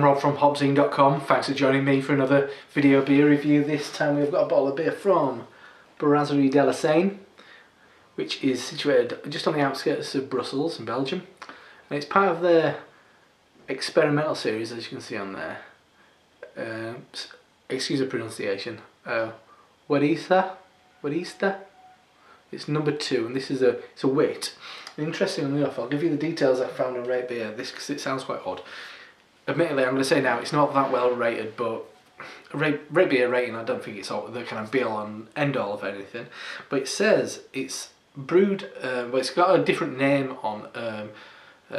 I'm Rob from HopZine.com. Thanks for joining me for another video beer review. This time we've got a bottle of beer from Brasserie de Senne, which is situated just on the outskirts of Brussels in Belgium. And it's part of their experimental series, as you can see on there. Excuse the pronunciation. Wadesda? It's number 2, and this is it's a wit. Interestingly enough, I'll give you the details I found on Rate Beer, because it sounds quite odd. Admittedly, I'm going to say now, it's not that well rated, but Rate Beer rating, I don't think it's all the kind of be all and end all of anything. But it says it's brewed, well, it's got a different name on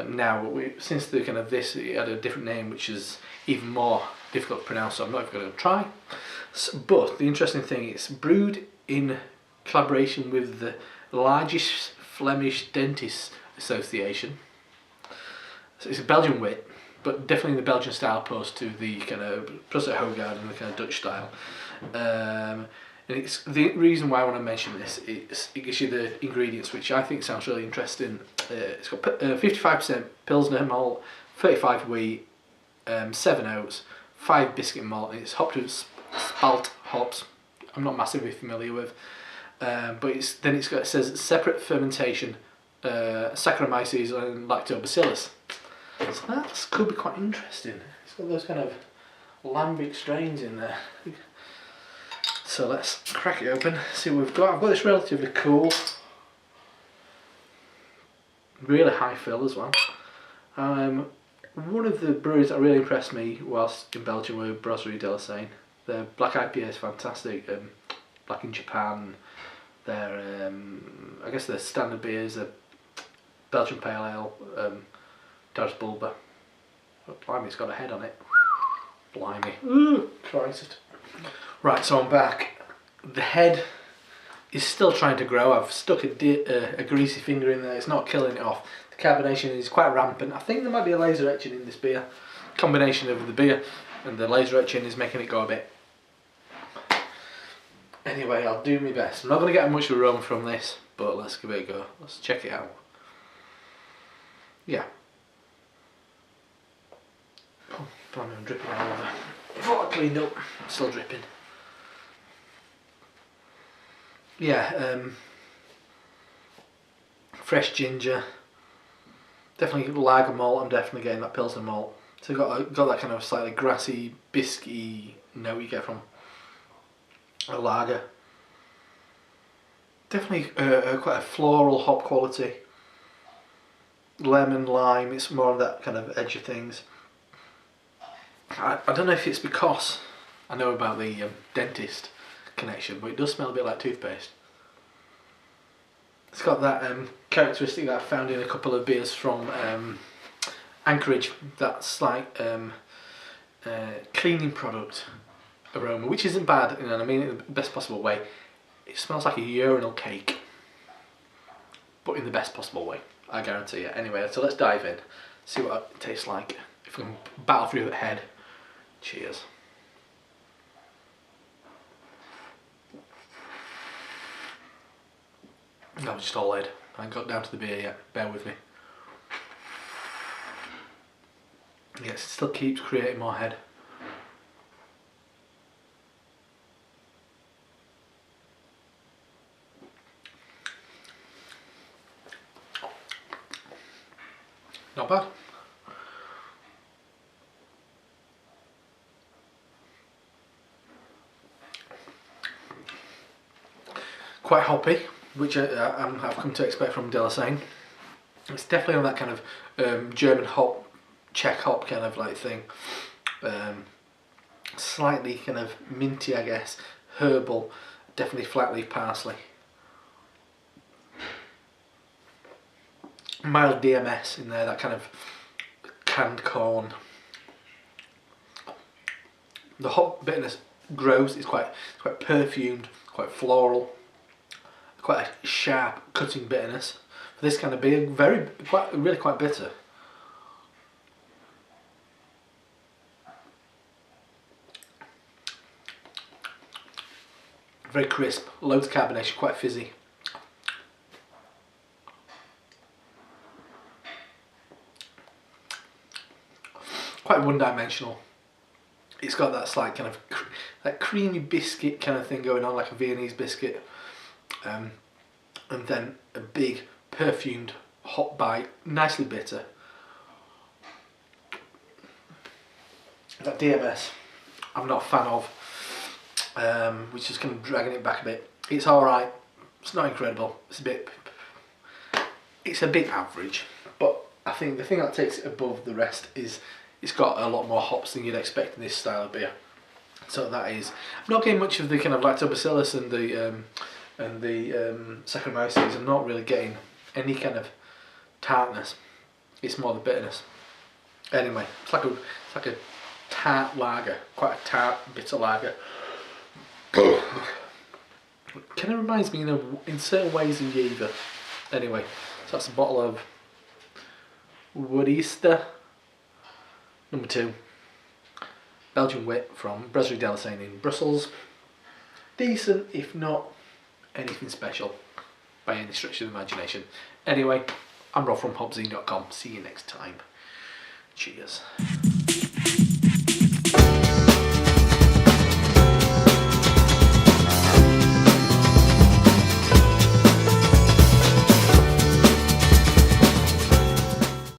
now. Since the kind of this, it had a different name, which is even more difficult to pronounce, so I'm not even going to try. But the interesting thing, it's brewed in collaboration with the largest Flemish Dentists Association. So it's a Belgian wit, but definitely the Belgian style opposed to the kind of Brasserie Hoegaarden and the kind of Dutch style. And it's the reason why I want to mention this. It gives you the ingredients, which I think sounds really interesting. It's got 55% Pilsner malt, 35 wheat, 7 oats, 5 biscuit malt, and it's hopped with spalt hops. I'm not massively familiar with. But it says separate fermentation, Saccharomyces and Lactobacillus. So that could be quite interesting. It's got those kind of lambic strains in there. So let's crack it open, see what we've got. I've got this relatively cool, really high fill as well. One of the breweries that really impressed me whilst in Belgium were Brasserie de Senne. Their black IPA is fantastic. Black in Japan. Their I guess their standard beers are Belgian Pale Ale, Dar's Bulba. Oh, blimey, it's got a head on it. Blimey. Ooh, Christ. Right, so I'm back. The head is still trying to grow. I've stuck a greasy finger in there. It's not killing it off. The carbonation is quite rampant. I think there might be a laser etching in this beer. Combination of the beer and the laser etching is making it go a bit. Anyway, I'll do my best. I'm not going to get much aroma from this, but let's give it a go. Let's check it out. Yeah. Oh, I'm dripping all over. I thought I cleaned up. Still dripping. Yeah, fresh ginger. Definitely lager malt. I'm definitely getting that Pilsner malt. So got that kind of slightly grassy, biscuity note you get from a lager. Definitely quite a floral hop quality. Lemon, lime, it's more of that kind of edge of things. I don't know if it's because I know about the dentist connection, but it does smell a bit like toothpaste. It's got that characteristic that I found in a couple of beers from Anchorage, that slight cleaning product aroma, which isn't bad, you know, I mean it in the best possible way. It smells like a urinal cake, but in the best possible way, I guarantee it. Anyway, so let's dive in, see what it tastes like. If we can battle through the head. Cheers. That was just all head. I ain't got down to the beer yet, bear with me. Yes, it still keeps creating more head. Not bad. Quite hoppy, which I've come to expect from de Senne. It's definitely on that kind of German hop, Czech hop kind of like thing. Slightly kind of minty, I guess, herbal, definitely flat leaf parsley. Mild DMS in there, that kind of canned corn. The hop bitterness grows, it's quite perfumed, quite floral, quite a sharp cutting bitterness. For this kind of beer, really quite bitter. Very crisp, loads of carbonation, quite fizzy. quite one-dimensional. It's got that slight kind of that creamy biscuit kind of thing going on, like a Viennese biscuit, and then a big perfumed hot bite, nicely bitter. That DMS, I'm not a fan of, which is kind of dragging it back a bit. It's alright, it's not incredible, it's a bit average, but I think the thing that takes it above the rest is it's got a lot more hops than you'd expect in this style of beer. So that is, I'm not getting much of the kind of lactobacillus and the Saccharomyces. I'm not really getting any kind of tartness. It's more the bitterness. Anyway, it's like a tart lager, quite a tart, bitter lager. Kind of reminds me, in certain ways of Jever. Anyway, so that's a bottle of Wadesda, number 2. Belgian wit from Brasserie in Brussels. Decent, if not anything special by any stretch of the imagination. Anyway, I'm Rob from HopZine.com. See you next time. Cheers.